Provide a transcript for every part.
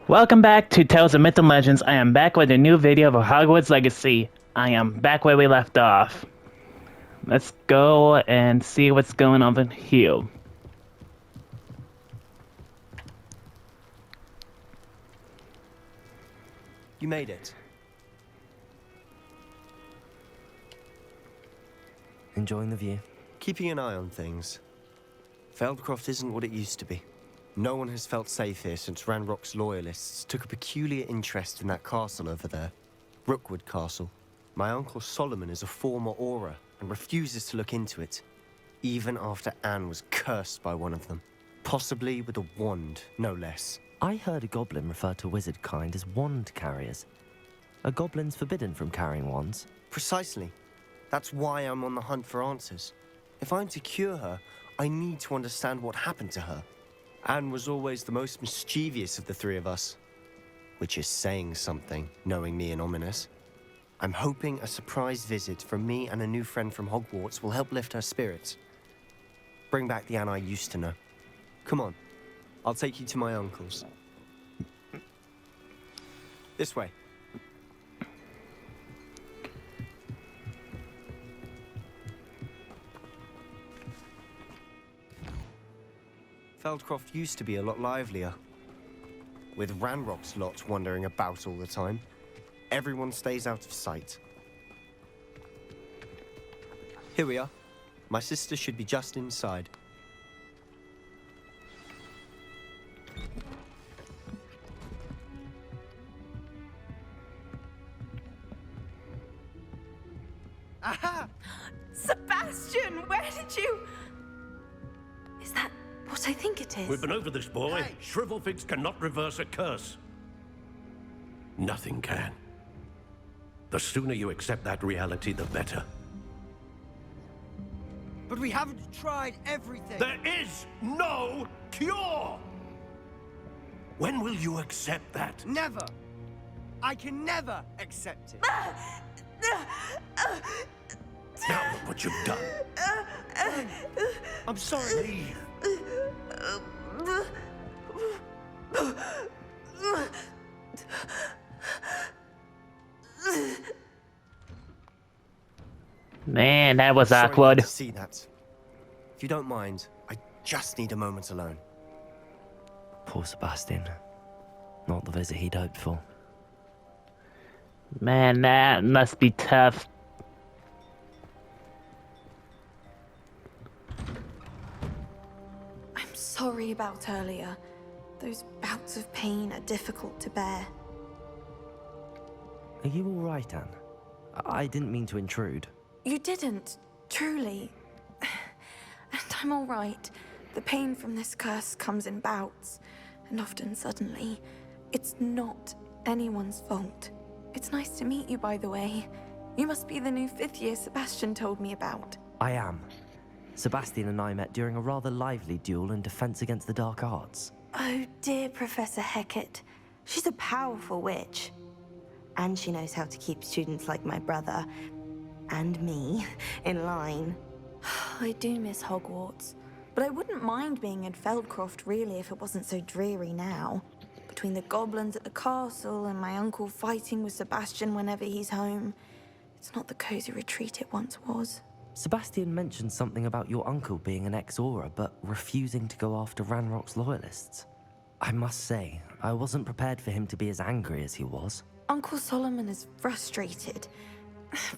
Welcome back to Tales of Myth and Legends. I am back with a new video of Hogwarts Legacy. I am back where we left off. Let's go and see what's going on here. You made it. Enjoying the view? Keeping an eye on things. Feldcroft isn't what it used to be. No one has felt safe here since Ranrock's loyalists took a peculiar interest in that castle over there. Rookwood Castle. My uncle Solomon is a former Auror and refuses to look into it, even after Anne was cursed by one of them. Possibly with a wand, no less. I heard a goblin refer to wizard kind as wand carriers. Are goblins forbidden from carrying wands? Precisely. That's why I'm on the hunt for answers. If I'm to cure her, I need to understand what happened to her. Anne was always the most mischievous of the three of us. Which is saying something, knowing me and Ominous. I'm hoping a surprise visit from me and a new friend from Hogwarts will help lift her spirits. Bring back the Anne I used to know. Come on, I'll take you to my uncle's. This way. Feldcroft used to be a lot livelier. With Ranrock's lot wandering about all the time, everyone stays out of sight. Here we are. My sister should be just inside. Aha! Sebastian, where did you... Is that what I think it is? We've been over this, boy. Hey. Shrivelfigs cannot reverse a curse. Nothing can. The sooner you accept that reality, the better. But we haven't tried everything. There is no cure! When will you accept that? Never. I can never accept it. Now look what you've done. I'm sorry. Leave. Man, that was Sorry awkward. to see that. If you don't mind, I just need a moment alone. Poor Sebastian. Not the visit he'd hoped for. Man, that must be tough. I'm sorry about earlier. Those bouts of pain are difficult to bear. Are you all right, Anne? I didn't mean to intrude. You didn't, truly. And I'm all right. The pain from this curse comes in bouts, and often suddenly. It's not anyone's fault. It's nice to meet you, by the way. You must be the new 5th year Sebastian told me about. I am. Sebastian and I met during a rather lively duel in defense against the dark arts. Oh, dear Professor Hecat. She's a powerful witch. And she knows how to keep students like my brother, and me, in line. I do miss Hogwarts, but I wouldn't mind being in Feldcroft, really, if it wasn't so dreary now. Between the goblins at the castle and my uncle fighting with Sebastian whenever he's home, it's not the cozy retreat it once was. Sebastian mentioned something about your uncle being an ex-Auror, but refusing to go after Ranrock's loyalists. I must say, I wasn't prepared for him to be as angry as he was. Uncle Solomon is frustrated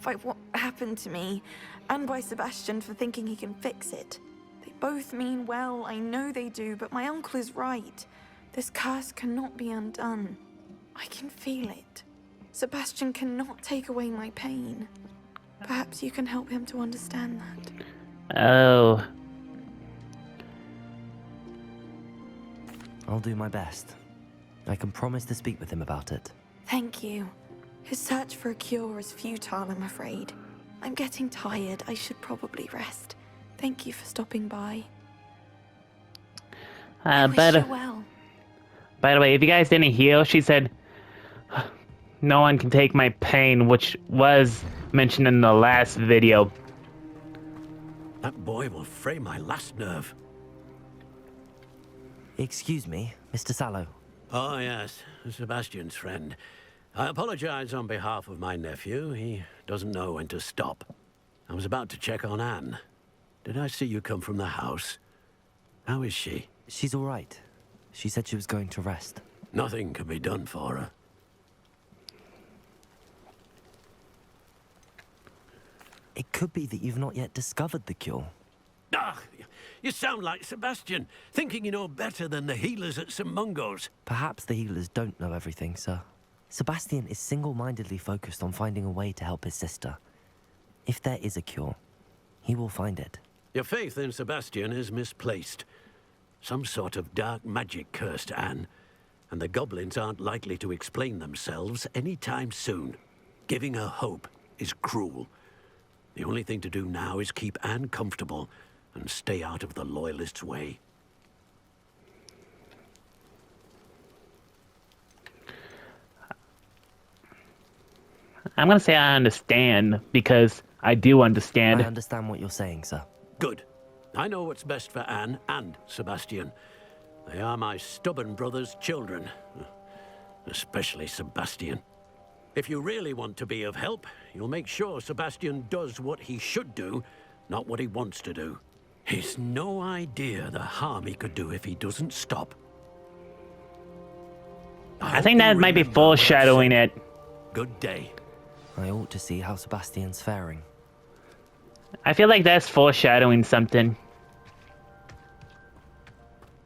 by what happened to me, and by Sebastian for thinking he can fix it. They both mean well, I know they do, but my uncle is right. This curse cannot be undone. I can feel it. Sebastian cannot take away my pain. Perhaps you can help him to understand that. Oh. I'll do my best. I can promise to speak with him about it. Thank you. His search for a cure is futile, I'm afraid. I'm getting tired. I should probably rest. Thank you for stopping by. I wish you well. By the way, if you guys didn't hear, she said, no one can take my pain, which was mentioned in the last video. That boy will fray my last nerve. Excuse me, Mr. Sallow. Oh, yes, Sebastian's friend. I apologize on behalf of my nephew. He doesn't know when to stop. I was about to check on Anne. Did I see you come from the house? How is she? She's all right. She said she was going to rest. Nothing can be done for her. It could be that you've not yet discovered the cure. Ah, you sound like Sebastian, thinking you know better than the healers at St. Mungo's. Perhaps the healers don't know everything, sir. Sebastian is single-mindedly focused on finding a way to help his sister. If there is a cure, he will find it. Your faith in Sebastian is misplaced. Some sort of dark magic cursed Anne, and the goblins aren't likely to explain themselves anytime soon. Giving her hope is cruel. The only thing to do now is keep Anne comfortable and stay out of the Loyalists' way. I'm gonna say I understand, because I do understand. I understand what you're saying, sir. Good. I know what's best for Anne and Sebastian. They are my stubborn brother's children. Especially Sebastian. If you really want to be of help, you'll make sure Sebastian does what he should do, not what he wants to do. He's no idea the harm he could do if he doesn't stop. I think that might be foreshadowing it. Good day. I ought to see how Sebastian's faring. I feel like that's foreshadowing something.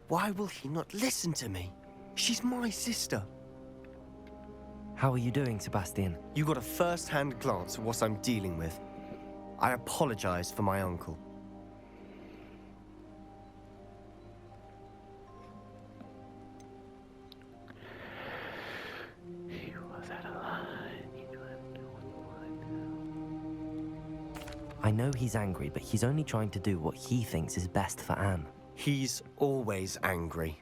Why will he not listen to me? She's my sister. How are you doing, Sebastian? You got a first-hand glance at what I'm dealing with. I apologize for my uncle. I know he's angry, but he's only trying to do what he thinks is best for Anne. He's always angry.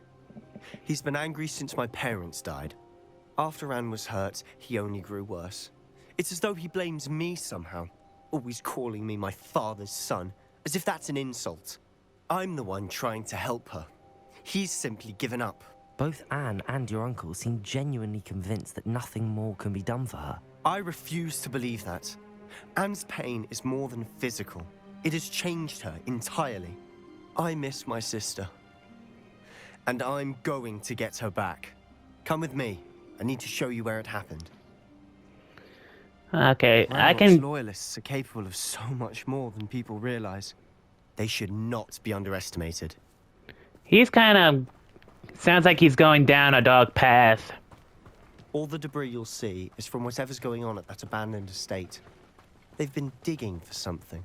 He's been angry since my parents died. After Anne was hurt, he only grew worse. It's as though he blames me somehow, always calling me my father's son, as if that's an insult. I'm the one trying to help her. He's simply given up. Both Anne and your uncle seem genuinely convinced that nothing more can be done for her. I refuse to believe that. Anne's pain is more than physical. It has changed her entirely. I miss my sister. And I'm going to get her back. Come with me. I need to show you where it happened. Okay, I Nerrox can... Loyalists are capable of so much more than people realize. They should not be underestimated. He's kind of... Sounds like he's going down a dark path. All the debris you'll see is from whatever's going on at that abandoned estate. They've been digging for something.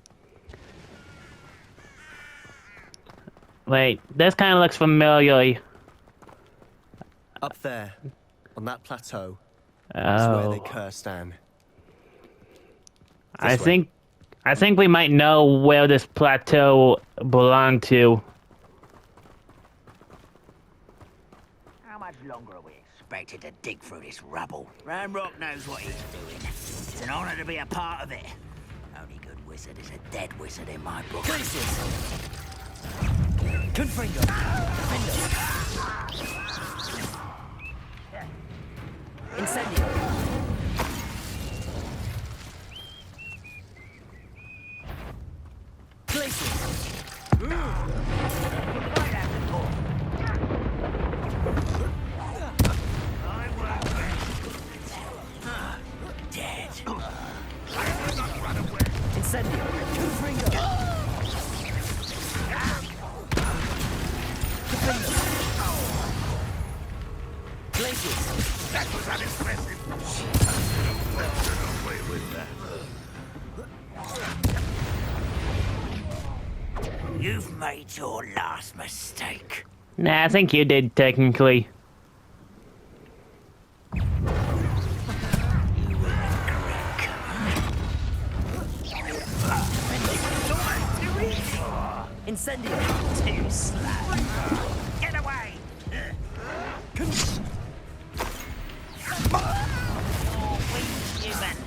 Wait, this kind of looks familiar. Up there, on that plateau, is where they Oh. cursed Anne. I This way. think we might know where this plateau belonged to. How much longer are we expected to dig through this rubble? Ramrock knows what he's doing. It's an honor to be a part of it. Only good wizard is a dead wizard in my book. Incendio! Dead. Incendio! That was unimpressive. Away with that. You've made your last mistake. Nah, I think you did, technically. Incendio! Too slow. Get away! Oh, weak human.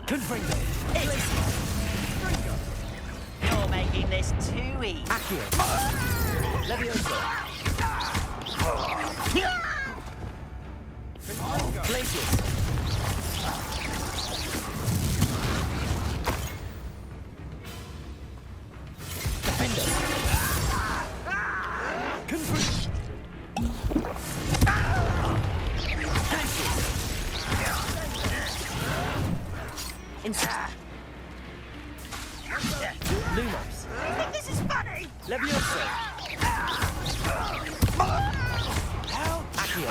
Confringo. You're making this too easy. Accio. Levioso. Glacius. Lumos. Think this is funny? Levioso. Accio.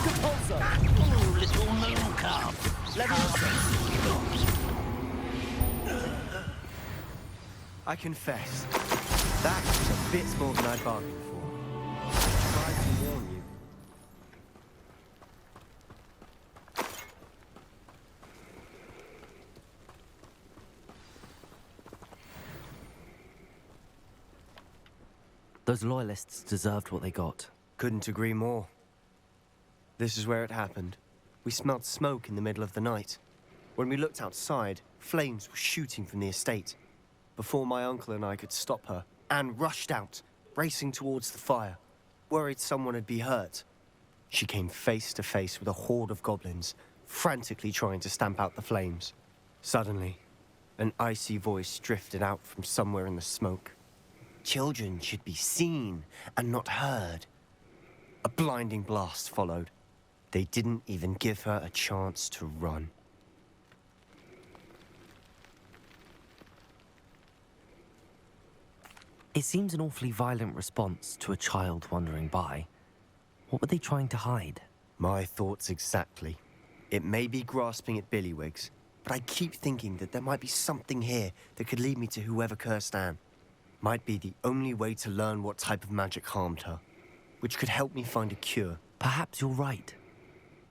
Capulso. Ooh, little moon calf. Levioso. I confess, that was a bit more than I bargained for. I tried to warn you. Those loyalists deserved what they got. Couldn't agree more. This is where it happened. We smelled smoke in the middle of the night. When we looked outside, flames were shooting from the estate. Before my uncle and I could stop her, Anne rushed out, racing towards the fire, worried someone would be hurt. She came face to face with a horde of goblins, frantically trying to stamp out the flames. Suddenly, an icy voice drifted out from somewhere in the smoke. Children should be seen and not heard. A blinding blast followed. They didn't even give her a chance to run. It seems an awfully violent response to a child wandering by. What were they trying to hide? My thoughts exactly. It may be grasping at Billywigs, but I keep thinking that there might be something here that could lead me to whoever cursed Anne. Might be the only way to learn what type of magic harmed her, which could help me find a cure. Perhaps you're right.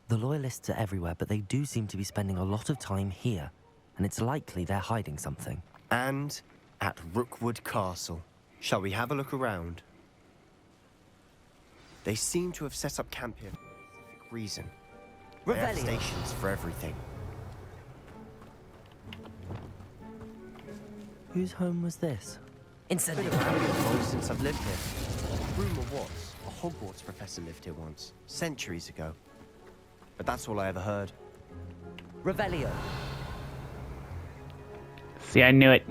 The loyalists are everywhere, but they do seem to be spending a lot of time here, and it's likely they're hiding something. And at Rookwood Castle. Shall we have a look around? They seem to have set up camp here for a specific reason. They have stations for everything. Whose home was this? Been around here long since I've lived here. Rumour was a Hogwarts professor lived here once, centuries ago. But that's all I ever heard. Revelio. See, I knew it.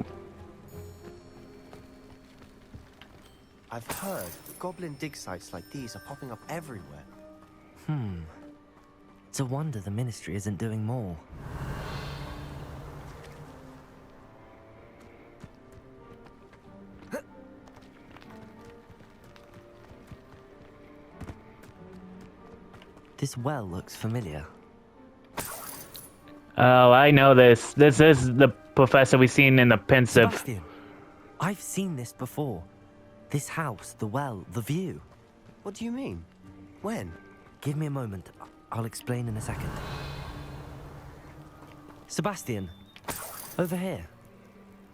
I've heard goblin dig sites like these are popping up everywhere. It's a wonder the Ministry isn't doing more. This well looks familiar. Oh, I know this. This is the professor we've seen in the pensive. Sebastian, I've seen this before. This house, the well, the view. What do you mean? When? Give me a moment. I'll explain in a second. Sebastian, over here.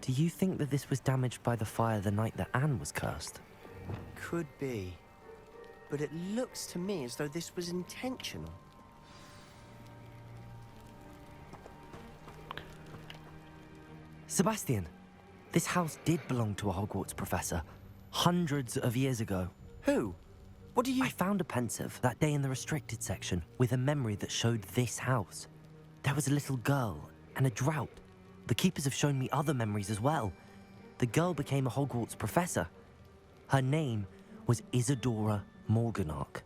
Do you think that this was damaged by the fire the night that Anne was cursed? Could be. But it looks to me as though this was intentional. Sebastian, this house did belong to a Hogwarts professor. Hundreds of years ago. Who? What do you... I found a pensive that day in the restricted section with a memory that showed this house. There was a little girl and a drought. The keepers have shown me other memories as well. The girl became a Hogwarts professor. Her name was Isadora Morganach.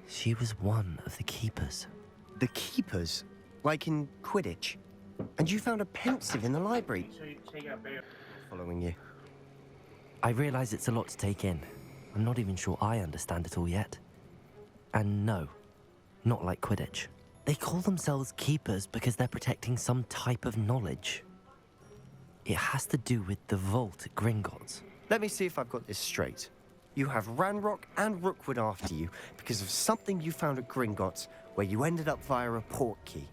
She was one of the keepers. The keepers? Like in Quidditch? And you found a pensive in the library? Following you. I realize it's a lot to take in. I'm not even sure I understand it all yet. And no, not like Quidditch. They call themselves keepers because they're protecting some type of knowledge. It has to do with the vault at Gringotts. Let me see if I've got this straight. You have Ranrock and Rookwood after you because of something you found at Gringotts where you ended up via a portkey.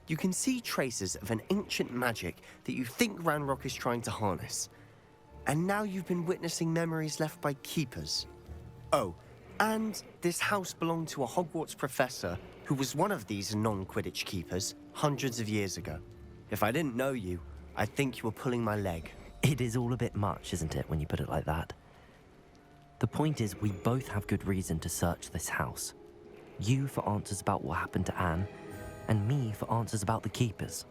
You can see traces of an ancient magic that you think Ranrock is trying to harness. And now you've been witnessing memories left by keepers. Oh, and this house belonged to a Hogwarts professor who was one of these non-Quidditch keepers hundreds of years ago. If I didn't know you, I'd think you were pulling my leg. It is all a bit much, isn't it, when you put it like that? The point is, we both have good reason to search this house. You for answers about what happened to Anne, and me for answers about the keepers.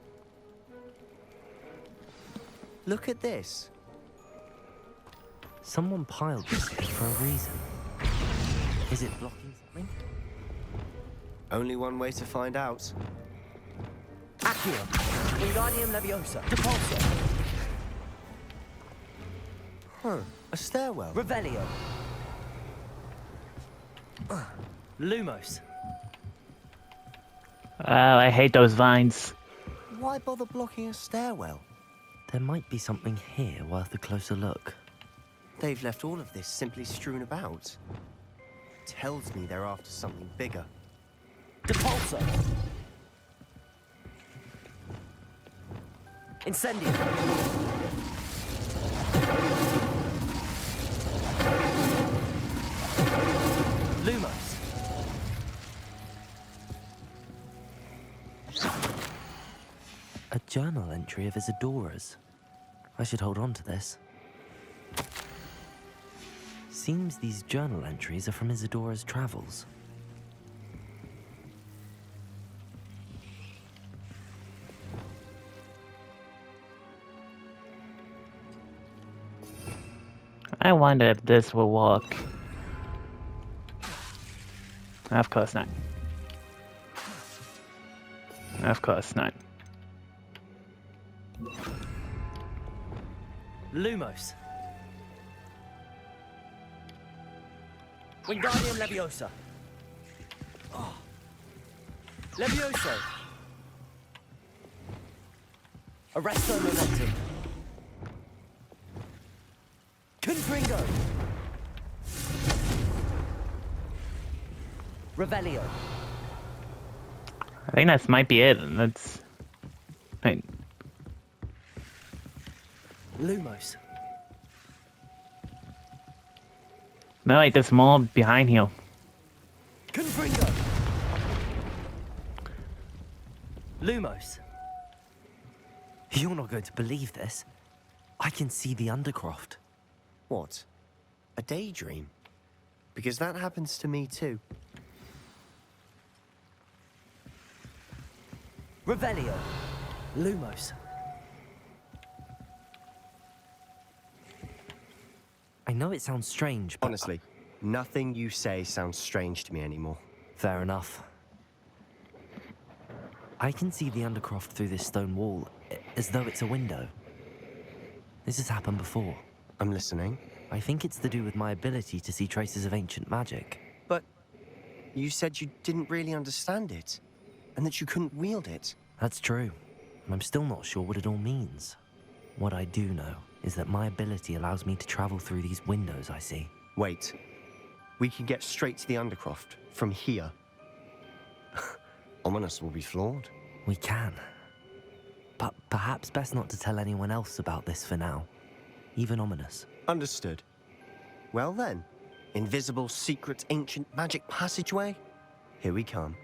Look at this. Someone piled this here for a reason. Is it blocking something? Only one way to find out. Accio. Wingardium Leviosa. Depulso. Huh, a stairwell. Revelio. Lumos. Oh, I hate those vines. Why bother blocking a stairwell? There might be something here worth a closer look. They've left all of this simply strewn about. Tells me they're after something bigger. Depulso. Incendio. Lumos. A journal entry of Isadora's. I should hold on to this. Seems these journal entries are from Isadora's travels. I wonder if this will work. Of course not. Of course not. Lumos. Wingardium Leviosa. Oh. Levioso. Arresto Momentum. Confringo. Revelio. I think that might be it. That's... Wait. Lumos. No, wait, there's more behind here. Confringo. Lumos. You're not going to believe this. I can see the Undercroft. What? A daydream? Because that happens to me too. Revelio. Lumos. I know it sounds strange, but... Honestly, nothing you say sounds strange to me anymore. Fair enough. I can see the Undercroft through this stone wall, as though it's a window. This has happened before. I'm listening. I think it's to do with my ability to see traces of ancient magic. But you said you didn't really understand it, and that you couldn't wield it. That's true. And I'm still not sure what it all means. What I do know is that my ability allows me to travel through these windows I see. Wait. We can get straight to the Undercroft from here. Ominous will be floored. We can. But perhaps best not to tell anyone else about this for now. Even Ominous. Understood. Well then, invisible, secret, ancient magic passageway? Here we come.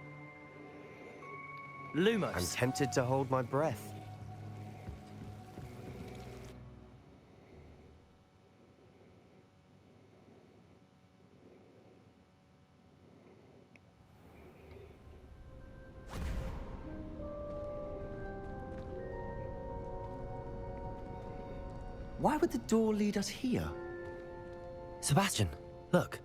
Lumos. I'm tempted to hold my breath. Why would the door lead us here? Sebastian, look.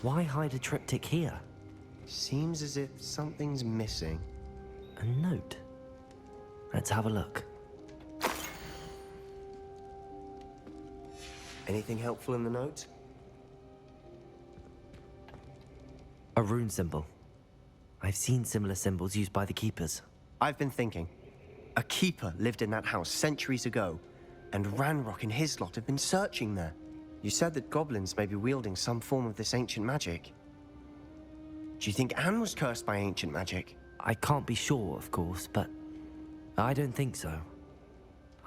Why hide a triptych here? Seems as if something's missing. A note. Let's have a look. Anything helpful in the note? A rune symbol. I've seen similar symbols used by the keepers. I've been thinking. A keeper lived in that house centuries ago, and Ranrock and his lot have been searching there. You said that goblins may be wielding some form of this ancient magic. Do you think Anne was cursed by ancient magic? I can't be sure, of course, but I don't think so.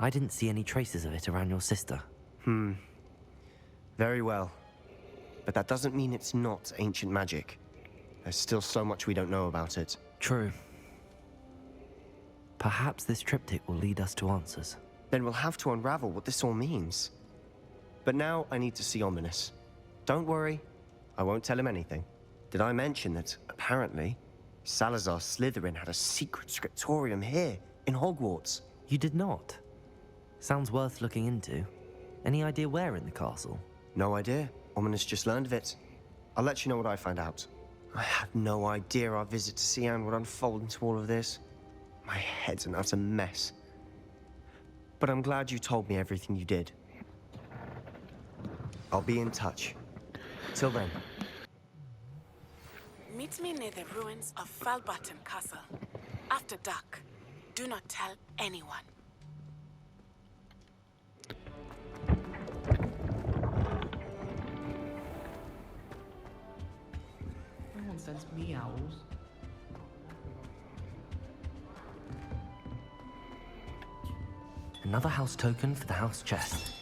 I didn't see any traces of it around your sister. Very well. But that doesn't mean it's not ancient magic. There's still so much we don't know about it. True. Perhaps this triptych will lead us to answers. Then we'll have to unravel what this all means. But now I need to see Ominous. Don't worry, I won't tell him anything. Did I mention that, apparently, Salazar Slytherin had a secret scriptorium here, in Hogwarts? You did not? Sounds worth looking into. Any idea where in the castle? No idea. Ominous just learned of it. I'll let you know what I find out. I had no idea our visit to see Anne would unfold into all of this. My head's an utter mess. But I'm glad you told me everything you did. I'll be in touch. Till then. Meet me near the ruins of Falbaton Castle. After dark. Do not tell anyone. No one sends me owls. Another house token for the house chest.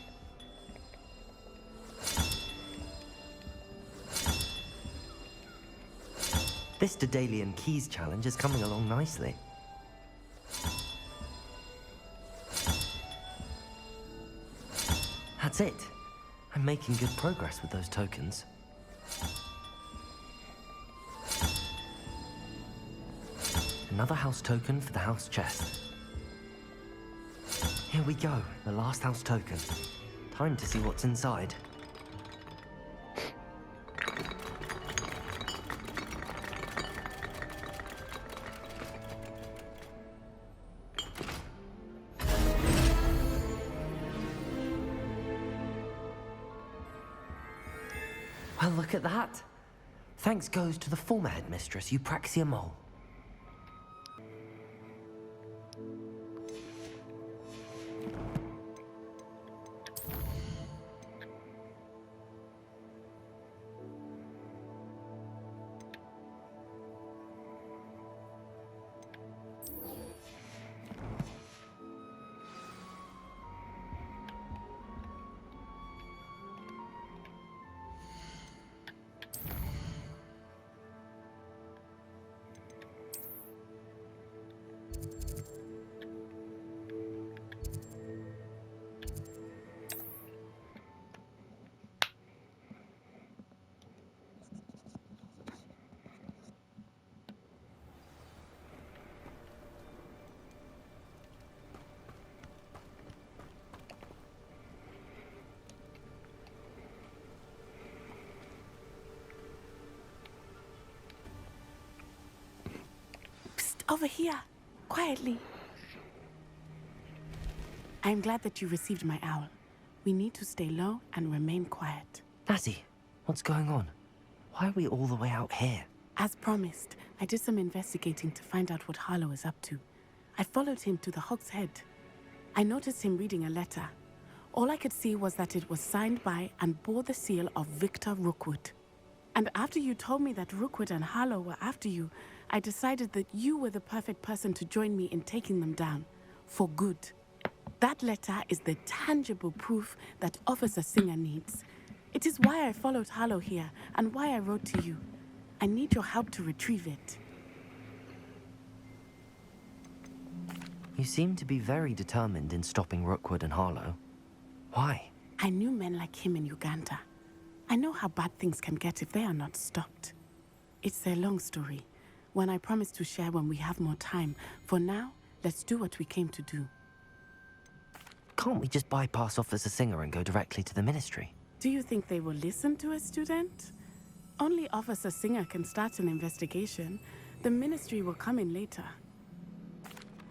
This Daedalian Keys challenge is coming along nicely. That's it. I'm making good progress with those tokens. Another house token for the house chest. Here we go, the last house token. Time to see what's inside. Well, look at that. Thanks goes to the former headmistress, Eupraxia Mole. Over here, quietly. I'm glad that you received my owl. We need to stay low and remain quiet. Natty, what's going on? Why are we all the way out here? As promised, I did some investigating to find out what Harlow is up to. I followed him to the Hog's Head. I noticed him reading a letter. All I could see was that it was signed by and bore the seal of Victor Rookwood. And after you told me that Rookwood and Harlow were after you, I decided that you were the perfect person to join me in taking them down. For good. That letter is the tangible proof that Officer Singer needs. It is why I followed Harlow here, and why I wrote to you. I need your help to retrieve it. You seem to be very determined in stopping Rookwood and Harlow. Why? I knew men like him in Uganda. I know how bad things can get if they are not stopped. It's a long story. One I promise to share when we have more time. For now, let's do what we came to do. Can't we just bypass Officer Singer and go directly to the Ministry? Do you think they will listen to a student? Only Officer Singer can start an investigation. The Ministry will come in later.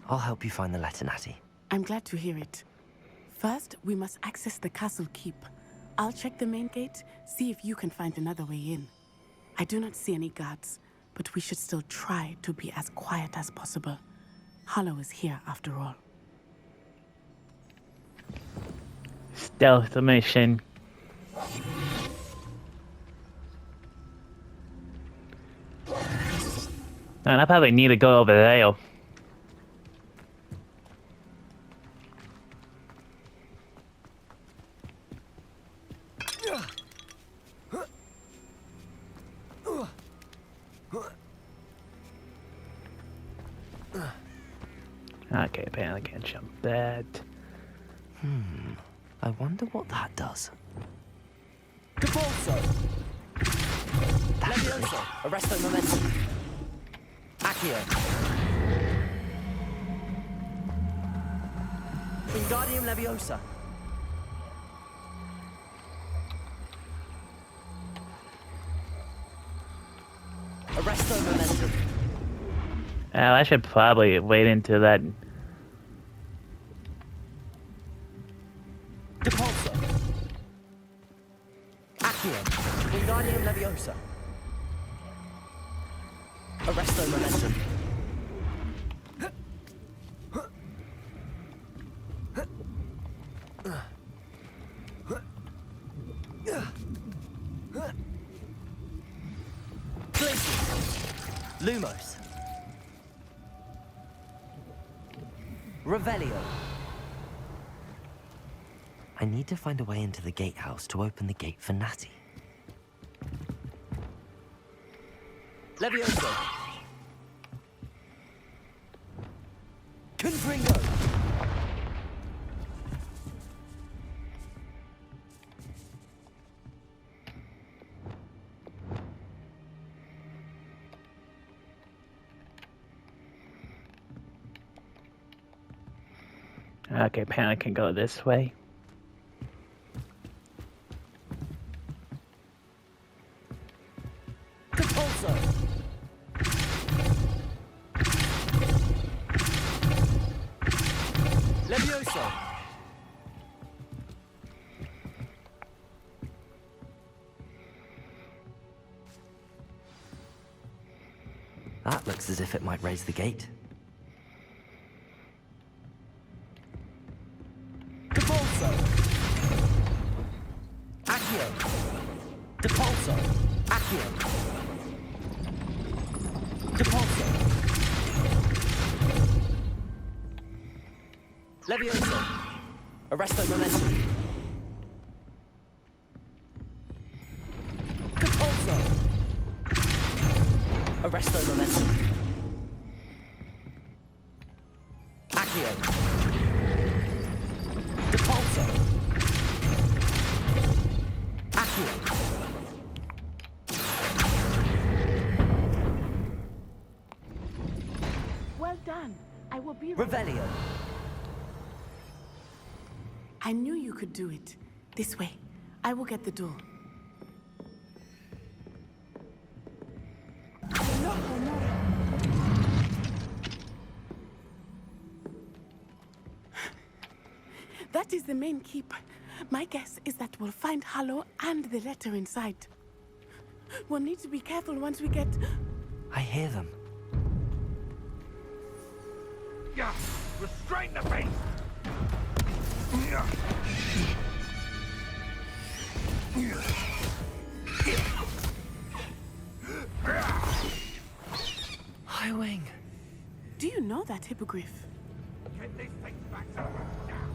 I'll help you find the letter, Natty. I'm glad to hear it. First, we must access the castle keep. I'll check the main gate, see if you can find another way in. I do not see any guards, but we should still try to be as quiet as possible. Harlow is here after all. stealth mission. And I probably need to go over there. Okay, apparently I can't jump that. I wonder what that does. Capolso! Levioso! Arresto momentum! Accio! Wingardium Leviosa! Arresto momentum! Oh, I should probably wait into that. Capolso! Accio! Wingardium Leviosa! Arresto momentum! Lumos. Revelio. I need to find a way into the gatehouse to open the gate for Natty. Levioso. Confringo. Okay, apparently I can go this way. Capolso. Levioso. That looks as if it might raise the gate. Capolso. Accio. Capolso. Accio. Capolso. Levioso. Arresto momentum. Capolso. Arresto momentum. Accio. Capolso. Accio. Well done. I will be. Revelio. I knew you could do it. This way. I will get the door. That is the main keep. My guess is that we'll find Harlow and the letter inside. We'll need to be careful once we get... I hear them. Yeah, restrain the beast! Highwing. Do you know that hippogriff? Get these things back to her now!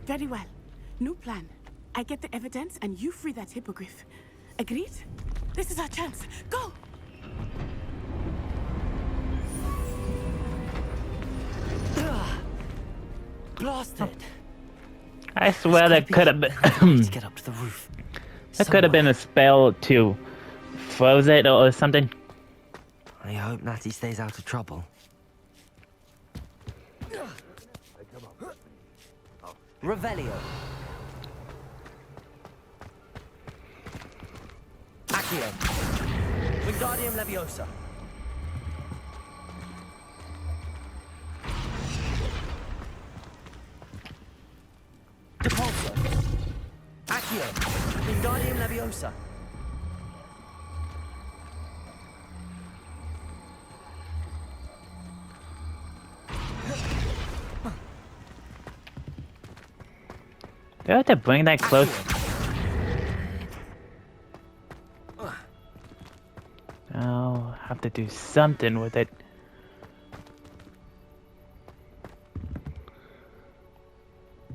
Very well. New plan. I get the evidence and you free that hippogriff. Agreed? This is our chance. Go! Blasted. I swear that could have been. to get up to the roof. That could have been a spell to froze it or something. I hope Natty stays out of trouble. Revelio. Accio. Wingardium Leviosa. Capolso. Accio. Wingardium Leviosa. Do I have to bring that close? I'll have to do something with it.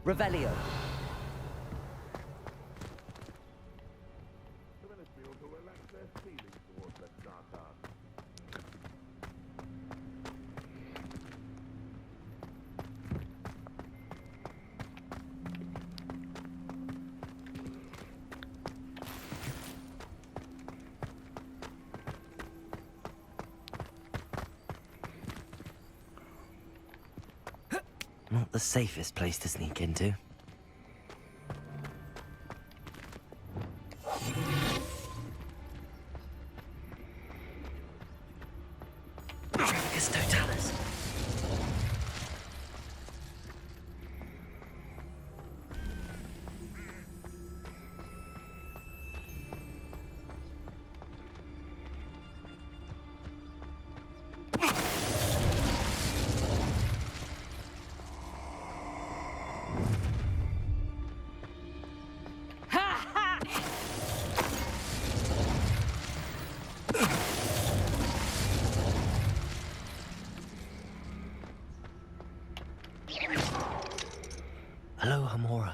Revelio. Not the safest place to sneak into. Trafficus Totalis. Hello, Hamora.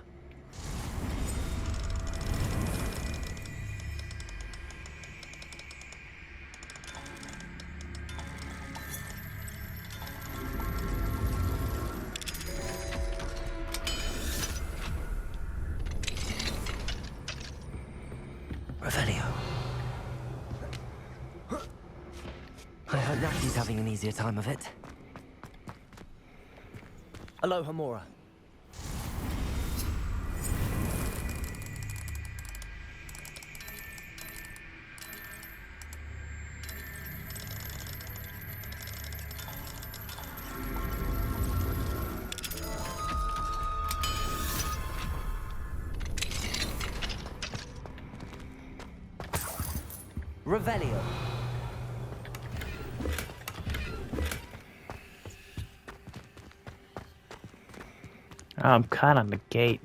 Revelio. I hope Naki's having an easier time of it. Hello, Hamora. Revelio. Oh, I'm caught on the gate.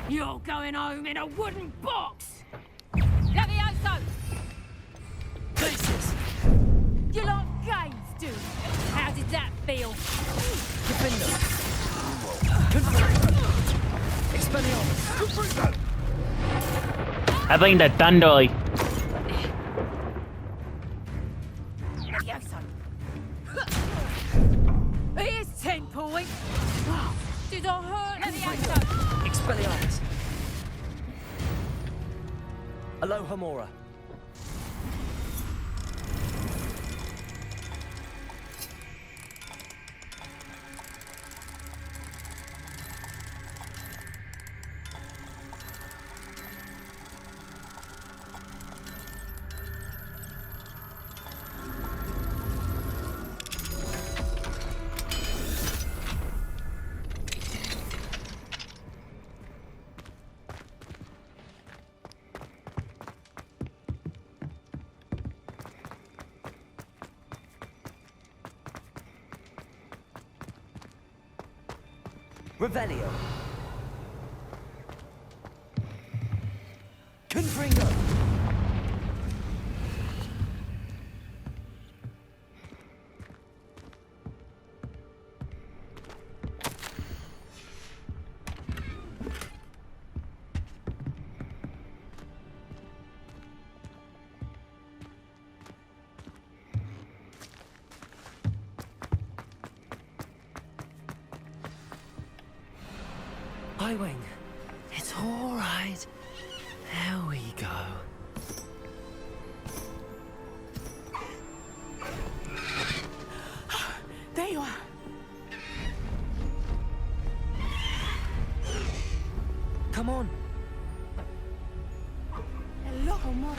You're going home in a wooden box! Levioso! Jesus! You lot games, dude! How did that feel? Defender! Expelliarmus! I bring the thunder. Levioso! Here's 10 points! Did I hurt Levioso? Expelliarmus! Hello, Hamora. Revelio. Confringo. Highwing. It's all right. There we go. There you are. Come on. Hello, Hamora.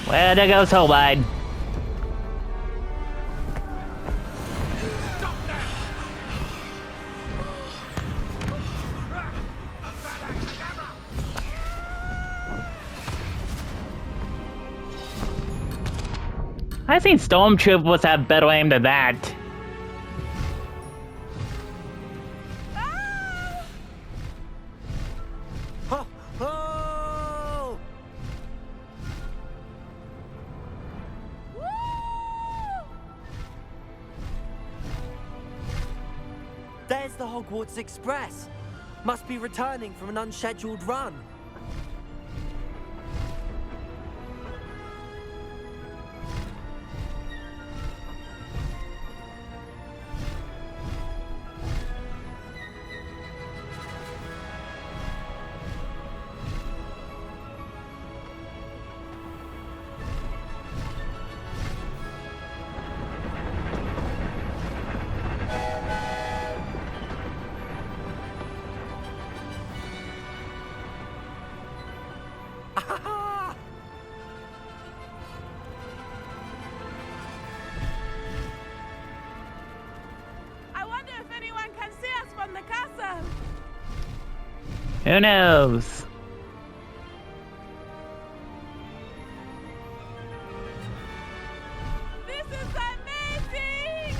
Well, there goes Holbein. I seen stormtroopers have better aim than that. Oh! Oh! There's the Hogwarts Express. Must be returning from an unscheduled run. I wonder if anyone can see us from the castle. Who knows? This is amazing!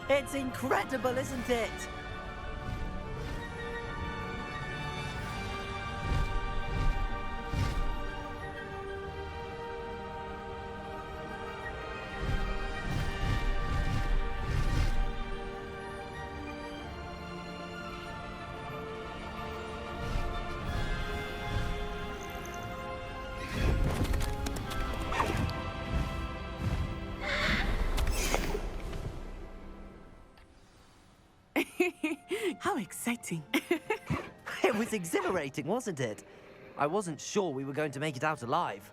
It's incredible, isn't it? How exciting. It was exhilarating, wasn't it? I wasn't sure we were going to make it out alive.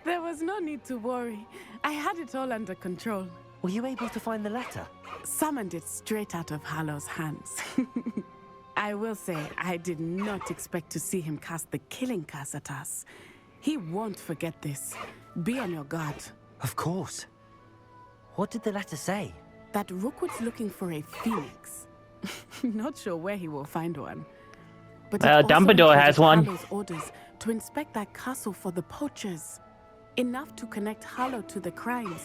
There was no need to worry. I had it all under control. Were you able to find the letter? Summoned it straight out of Hallow's hands. I will say, I did not expect to see him cast the killing curse at us. He won't forget this. Be on your guard. Of course. What did the letter say? That Rookwood's looking for a phoenix. Not sure where he will find one. But Dumbledore has one. Hallow's orders to inspect that castle for the poachers. Enough to connect Hallow to the crimes.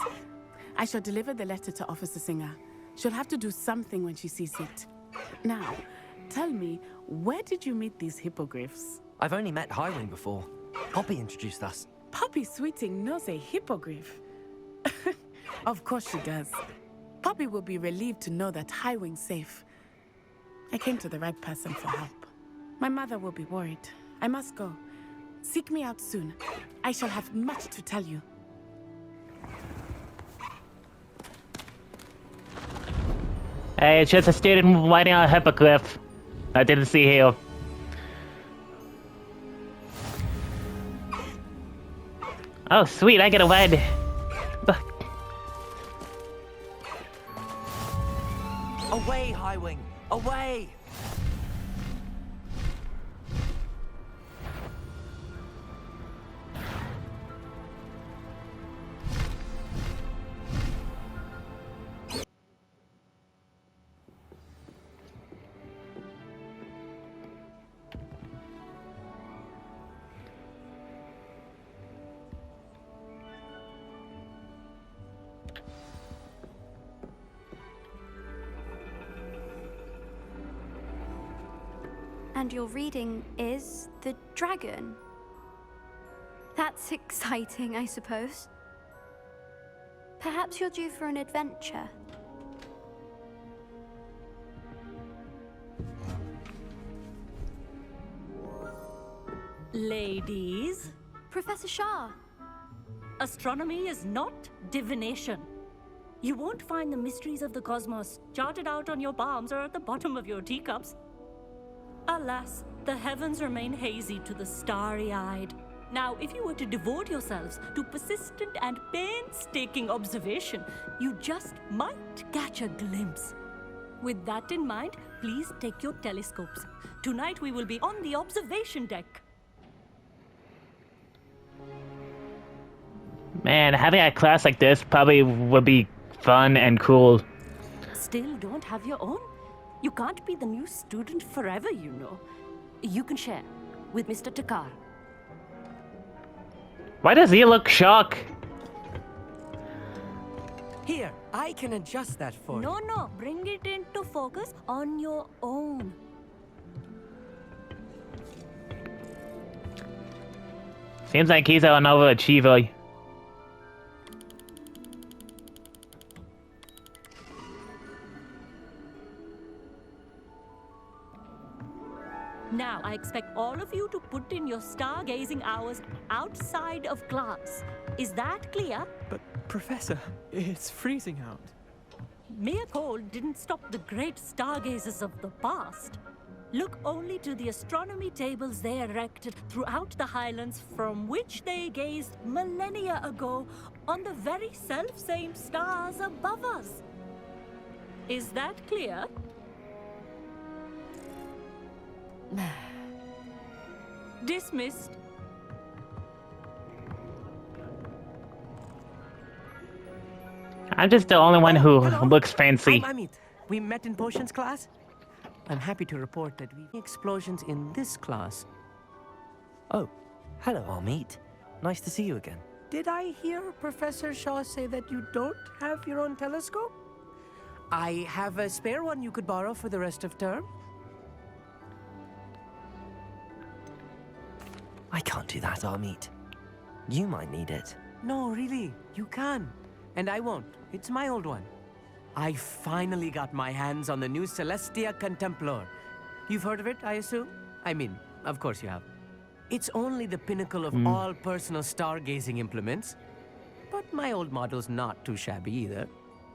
I shall deliver the letter to Officer Singer. She'll have to do something when she sees it. Now, tell me, where did you meet these hippogriffs? I've only met Highwing before. Poppy introduced us. Poppy Sweeting knows a hippogriff. Of course she does. Poppy will be relieved to know that Highwing's safe. I came to the right person for help. My mother will be worried. I must go. Seek me out soon. I shall have much to tell you. Hey, it's just a student riding on a hippogriff. I didn't see here. Oh, sweet, I get a ride. Away, Highwing! Away! And your reading is the dragon. That's exciting, I suppose. Perhaps you're due for an adventure. Ladies, Professor Shah. astronomy is not divination. You won't find the mysteries of the cosmos charted out on your palms or at the bottom of your teacups. Alas, the heavens remain hazy to the starry-eyed. Now, if you were to devote yourselves to persistent and painstaking observation, you just might catch a glimpse. With that in mind, please take your telescopes. Tonight we will be on the observation deck. Man, having a class like this probably would be fun and cool. Still don't have your own? You can't be the new student forever, you know. You can share with Mr. Takar. Why does he look shocked? Here, I can adjust that for you. No, bring it into focus on your own. Seems like he's an overachiever. Now, I expect all of you to put in your stargazing hours outside of class. Is that clear? But, Professor, it's freezing out. Mere cold didn't stop the great stargazers of the past. Look only to the astronomy tables they erected throughout the highlands from which they gazed millennia ago on the very self-same stars above us. Is that clear? Dismissed. I'm just the only one who looks fancy. I'm Amit. We met in potions class. I'm happy to report that we explosions in this class. Oh, hello, Amit. Nice to see you again. Did I hear Professor Shaw say that you don't have your own telescope? I have a spare one you could borrow for the rest of term. I can't do that, Amit. You might need it. No, really, you can. And I won't. It's my old one. I finally got my hands on the new Celestia Contemplar. You've heard of it, I assume? I mean, of course you have. It's only the pinnacle of all personal stargazing implements. But my old model's not too shabby either.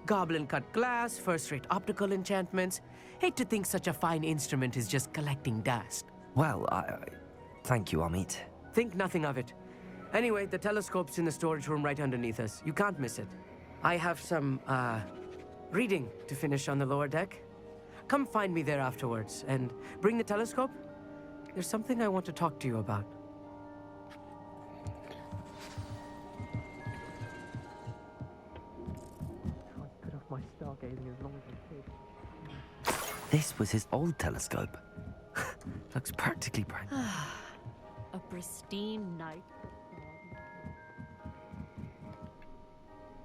Goblin-cut glass, first-rate optical enchantments. Hate to think such a fine instrument is just collecting dust. Well, thank you, Amit. Think nothing of it. Anyway, the telescope's in the storage room right underneath us. You can't miss it. I have some, reading to finish on the lower deck. Come find me there afterwards, and bring the telescope. There's something I want to talk to you about. Can't put off my stargazing as long as I could. This was his old telescope. Looks practically brand new. A pristine night.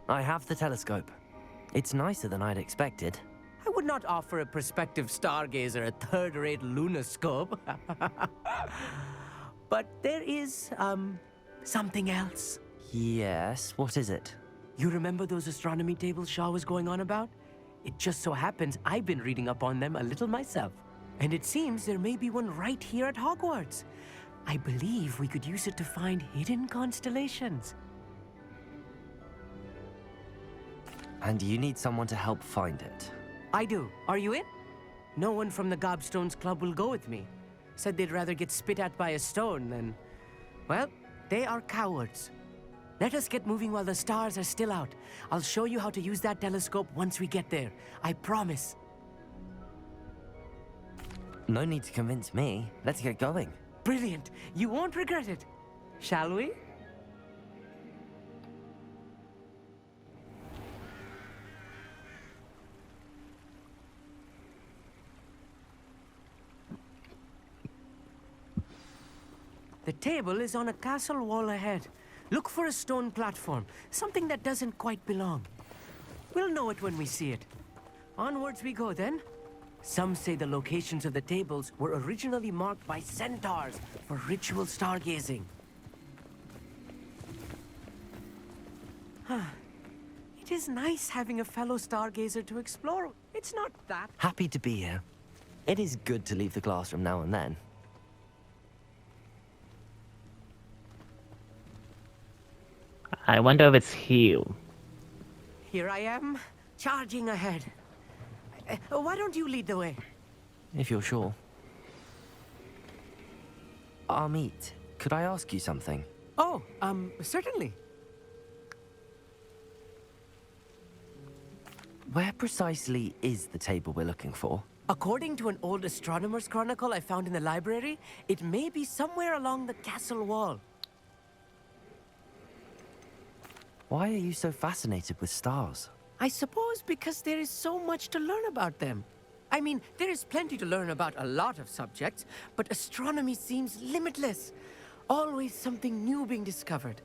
I have the telescope. It's nicer than I'd expected. I would not offer a prospective stargazer a third-rate lunoscope. But there is, something else. Yes, what is it? You remember those astronomy tables Shaw was going on about? It just so happens I've been reading up on them a little myself. And it seems there may be one right here at Hogwarts. I believe we could use it to find hidden constellations. And you need someone to help find it. I do. Are you in? No one from the Gobstones Club will go with me. Said they'd rather get spit at by a stone than... Well, they are cowards. Let us get moving while the stars are still out. I'll show you how to use that telescope once we get there. I promise. No need to convince me. Let's get going. Brilliant. You won't regret it. Shall we? The table is on a castle wall ahead. Look for a stone platform, something that doesn't quite belong. We'll know it when we see it. Onwards we go then. Some say the locations of the tables were originally marked by centaurs for ritual stargazing. It is nice having a fellow stargazer to explore. It's not that... Happy to be here. It is good to leave the classroom now and then. I wonder if it's Hugh. Here I am, charging ahead. Why don't you lead the way? If you're sure. Amit, could I ask you something? Oh, certainly. Where precisely is the table we're looking for? According to an old astronomer's chronicle I found in the library, it may be somewhere along the castle wall. Why are you so fascinated with stars? I suppose because there is so much to learn about them. I mean, there is plenty to learn about a lot of subjects, but astronomy seems limitless. Always something new being discovered.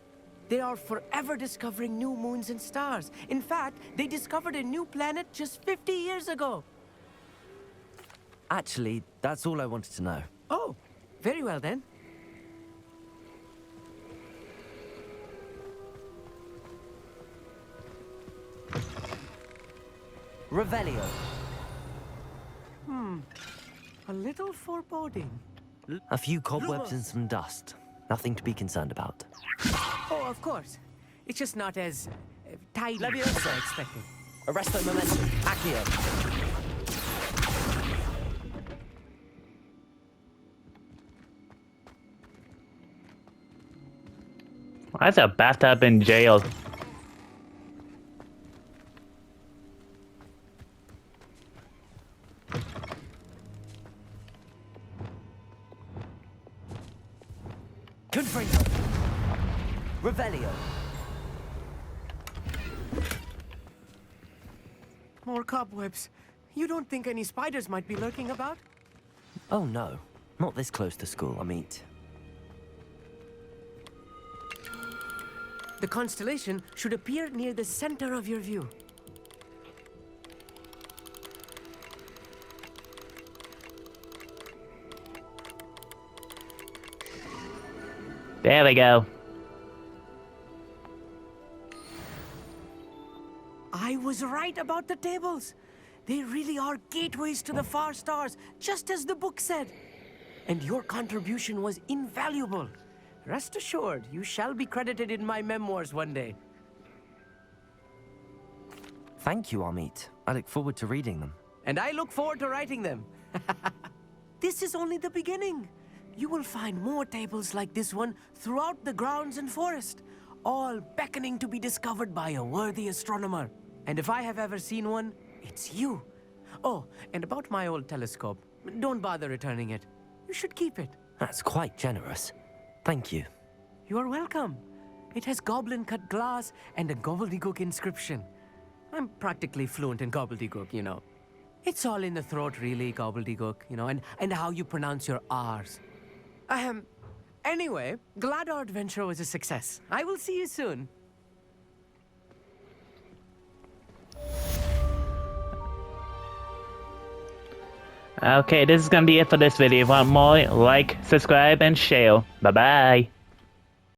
They are forever discovering new moons and stars. In fact, they discovered a new planet just 50 years ago. Actually, that's all I wanted to know. Oh, very well then. Revelio. A little foreboding. A few cobwebs and some dust. Nothing to be concerned about. Oh, of course. It's just not as tidy as Leviosa. I expected. Arresto momentum. Accio. Why is a bathtub in jail? Confringo. Revelio. More cobwebs. You don't think any spiders might be lurking about? Oh no. Not this close to school, I mean. The constellation should appear near the center of your view. There we go. I was right about the tables. They really are gateways to the far stars, just as the book said. And your contribution was invaluable. Rest assured, you shall be credited in my memoirs one day. Thank you, Amit. I look forward to reading them. And I look forward to writing them. This is only the beginning. You will find more tables like this one throughout the grounds and forest, all beckoning to be discovered by a worthy astronomer. And if I have ever seen one, it's you. Oh, and about my old telescope, don't bother returning it. You should keep it. That's quite generous. Thank you. You're welcome. It has goblin-cut glass and a gobbledygook inscription. I'm practically fluent in gobbledygook, you know. It's all in the throat, really, gobbledygook, you know, and how you pronounce your R's. Anyway, glad our adventure was a success. I will see you soon. Okay, this is gonna be it for this video. If you want more, like, subscribe, and share. Bye-bye.